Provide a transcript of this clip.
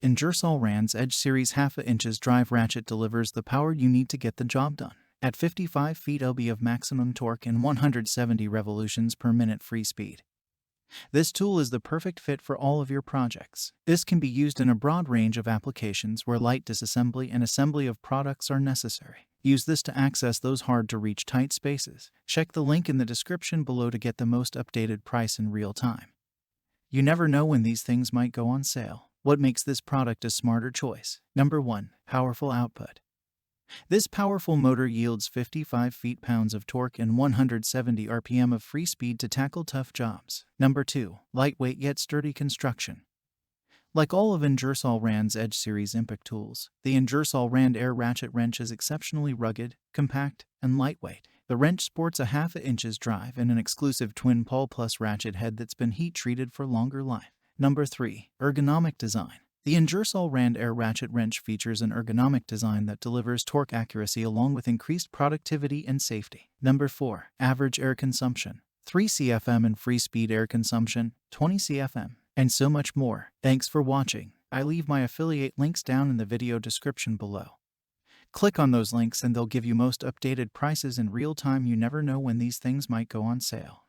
Ingersoll Rand's Edge Series 1/2 inches Drive Ratchet delivers the power you need to get the job done. At 55 feet lb of maximum torque and 170 revolutions per minute free speed. This tool is the perfect fit for all of your projects. This can be used in a broad range of applications where light disassembly and assembly of products are necessary. Use this to access those hard-to-reach tight spaces. Check the link in the description below to get the most updated price in real time. You never know when these things might go on sale. What makes this product a smarter choice? Number 1. Powerful output. This powerful motor yields 55 feet-pounds of torque and 170 RPM of free speed to tackle tough jobs. Number 2. Lightweight yet sturdy construction. Like all of Ingersoll Rand's Edge series Impactools, the Ingersoll Rand Air Ratchet wrench is exceptionally rugged, compact, and lightweight. The wrench sports a 1/2 inches drive and an exclusive TwinPawl Plus ratchet head that's been heat-treated for longer life. Number 3. Ergonomic Design. The Ingersoll Rand Air Ratchet wrench features an ergonomic design that delivers torque accuracy along with increased productivity and safety. Number 4. Average air consumption. 3 CFM and free speed air consumption, 20 CFM, and so much more. Thanks for watching. I leave my affiliate links down in the video description below. Click on those links and they'll give you most updated prices in real time. You never know when these things might go on sale.